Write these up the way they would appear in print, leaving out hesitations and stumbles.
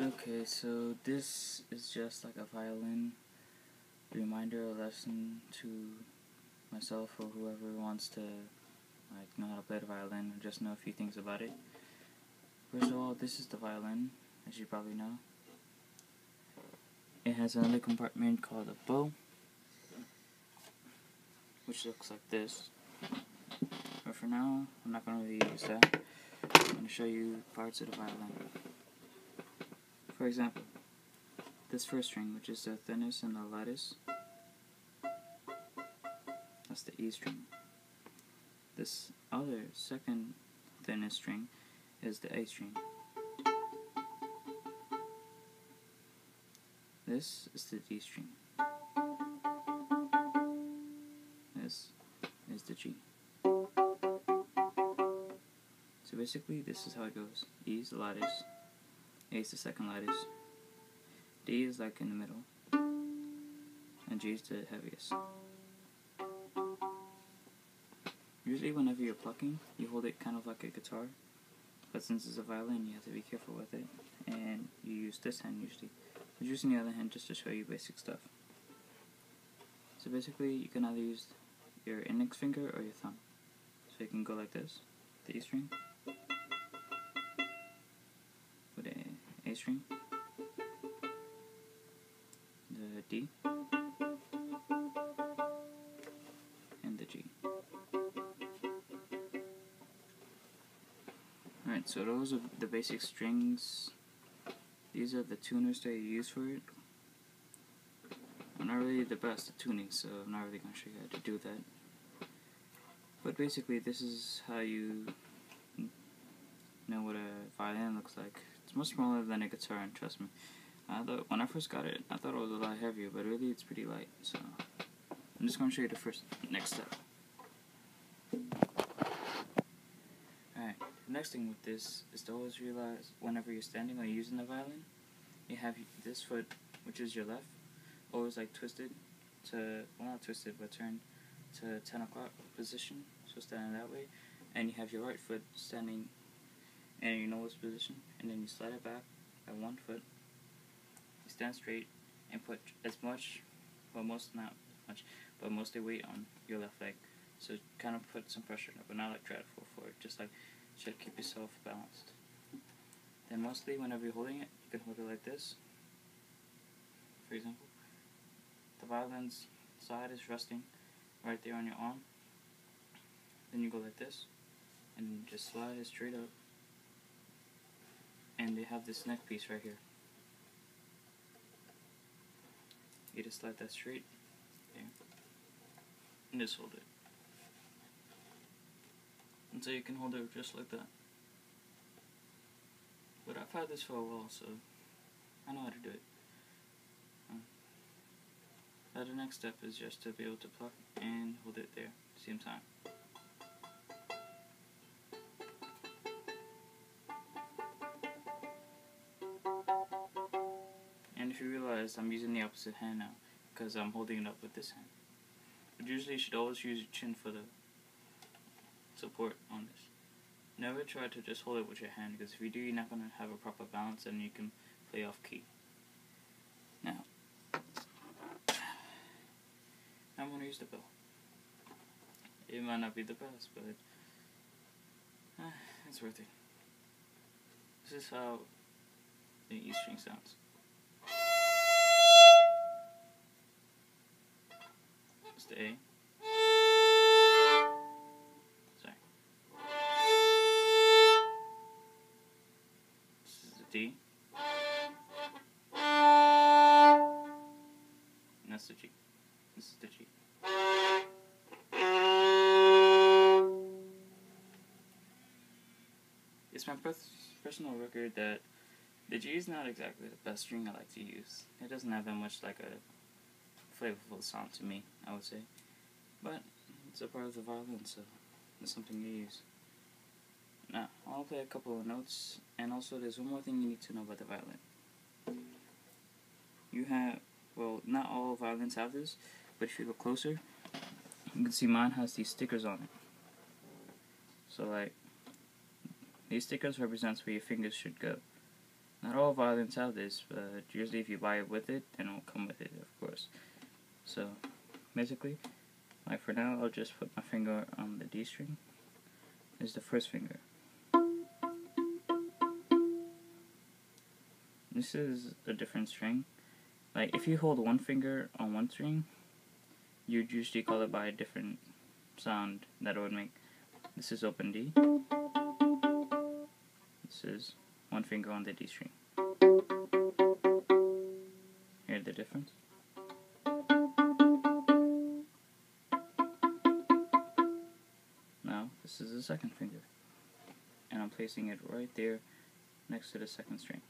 Okay, so this is just like a violin reminder or lesson to myself or whoever wants to know how to play the violin or just know a few things about it. First of all, this is the violin, as you probably know. It has another compartment called a bow, which looks like this. But for now, I'm not going to really use that. I'm going to show you parts of the violin. For example, this first string, which is the thinnest and the lightest, that's the E string. This other second thinnest string is the A string. This is the D string. This is the G. So basically, this is how it goes. E is the lightest, A is the second lightest, D is like in the middle, and G is the heaviest. Usually whenever you're plucking, you hold it kind of like a guitar, but since it's a violin, you have to be careful with it, and you use this hand usually. But using the other hand just to show you basic stuff. So basically, you can either use your index finger or your thumb. So you can go like this, the E string, with the A string, the D, and the G. Alright, so those are the basic strings. These are the tuners that you use for it. I'm not really the best at tuning, so I'm not really going to show you how to do that. But basically, this is how you know what a violin looks like. It's much smaller than a guitar, and trust me. When I first got it, I thought it was a lot heavier, but really it's pretty light. So I'm just going to show you the next step. Alright, the next thing with this is to always realize whenever you're standing or using the violin, you have this foot, which is your left, always like twisted to, well not twisted, but turned to 10 o'clock position, so standing that way, and you have your right foot standing in your nose position, and then you slide it back by one foot, you stand straight, and put as much, well not much, but mostly weight on your left leg, so kind of put some pressure on it, but not like try to fall forward, just like try to keep yourself balanced. Then mostly whenever you're holding it, you can hold it like this. For example, the violin's side is resting right there on your arm. Then you go like this, and just slide it straight up. And they have this neck piece right here. You just slide that straight there, and just hold it. And so you can hold it just like that. But I've had this for a while, so I know how to do it. Now the next step is just to be able to pluck and hold it there at the same time. And if you realize, I'm using the opposite hand now because I'm holding it up with this hand. But usually you should always use your chin for the support on this. Never try to just hold it with your hand, because if you do, you're not going to have a proper balance and you can play off key. Now I'm going to use the bell. It might not be the best, but it's worth it. This is how the E string sounds. It's the A. Sorry. This is the D. And that's the G. This is the G. It's my personal record that the G is not exactly the best string I like to use. It doesn't have that much like a flavorful sound to me, I would say. But it's a part of the violin, so it's something you use. Now, I'll play a couple of notes, and also there's one more thing you need to know about the violin. You have, well, not all violins have this, but if you look closer, you can see mine has these stickers on it. So like, these stickers represents where your fingers should go. Not all violins have this, but usually if you buy it with it, then it'll come with it, of course. So, basically, like for now, I'll just put my finger on the D string. This is the first finger. This is a different string. Like, if you hold one finger on one string, you'd usually call it by a different sound that it would make. This is open D. This is one finger on the D string. Hear the difference? Now, this is the second finger. And I'm placing it right there next to the second string.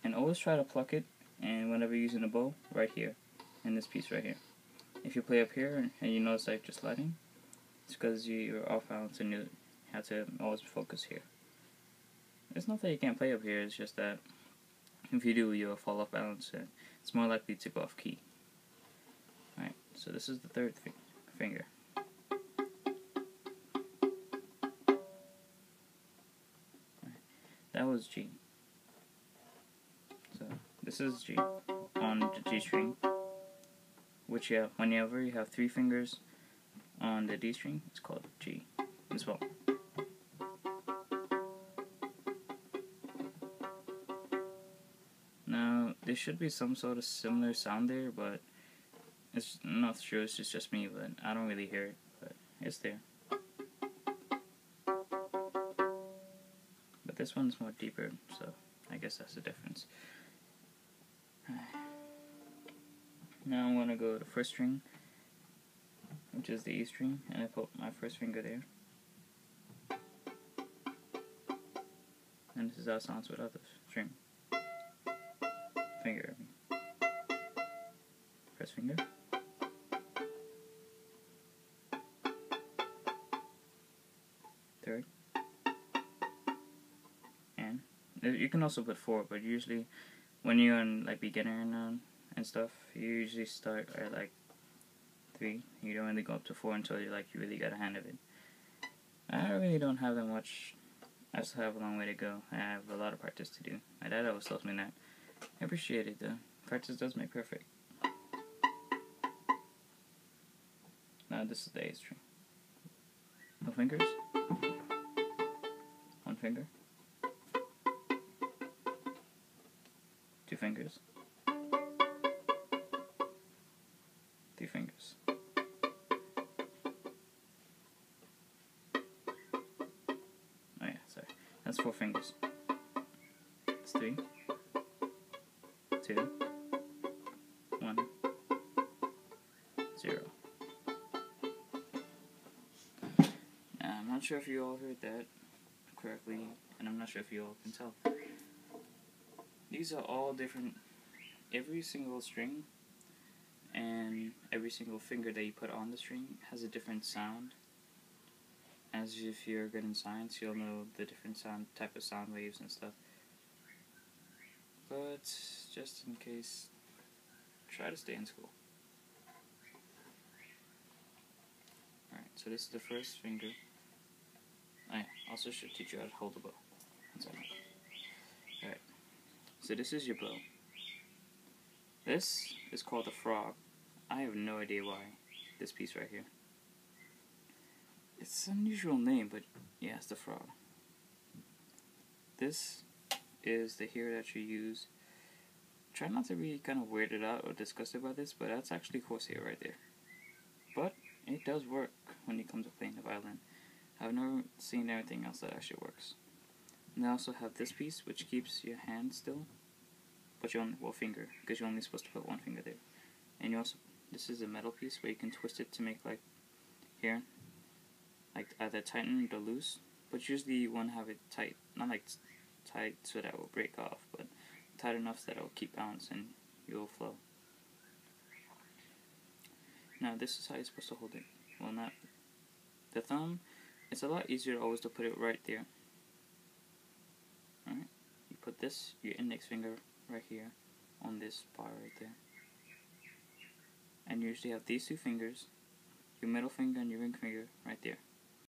And always try to pluck it, and whenever you're using a bow, right here, in this piece right here. If you play up here and you notice like just sliding, it's because you're off balance and you have to always focus here. It's not that you can't play up here, it's just that if you do, you'll fall off balance and it's more likely to go off key. Alright, so this is the third finger. Right, that was G. So this is G on the G string, which whenever you have three fingers on the D string, it's called G as well. Now, there should be some sort of similar sound there, but it's not sure, it's just me, but I don't really hear it, but it's there. But this one's more deeper, so I guess that's the difference. Now I'm going to go to the first string, which is the E string, and I put my first finger there. And this is how it sounds without the string. Finger. First finger. Third. And you can also put four, but usually when you're in like beginner and stuff, you usually start at like 3. You don't really go up to 4 until you really got a hand of it. I really don't have that much. I still have a long way to go. I have a lot of practice to do. My dad always tells me that. I appreciate it though. Practice does make perfect. Now this is the A string. No fingers. One finger. Two fingers. Three fingers. Oh yeah, sorry. That's 4 fingers. It's 3, 2, 1, 0. I'm not sure if you all heard that correctly, and I'm not sure if you all can tell. These are all different. Every single string and every single finger that you put on the string has a different sound. As if you're good in science, you'll know the different type of sound waves and stuff. But just in case, try to stay in school. Alright, so this is the first finger. I also should teach you how to hold the bow. Alright, so this is your bow. This is called a frog. I have no idea why. This piece right here. It's an unusual name, but yeah, it's the frog. This is the hair that you use. Try not to be kind of weirded out or disgusted by this, but that's actually horsehair right there. But it does work when it comes to playing the violin. I've never seen anything else that actually works. And I also have this piece, which keeps your hand still, but you only finger, because you're only supposed to put one finger there. And you also, this is a metal piece where you can twist it to make like here, like either tighten or loose. But usually you want to have it tight, not like tight so that it will break off, but tight enough that it will keep balance and you'll flow. Now this is how you're supposed to hold it. Well, not the thumb. It's a lot easier always to put it right there. Alright, you put this, your index finger right here on this bar right there. And you usually have these 2 fingers, your middle finger and your ring finger right there.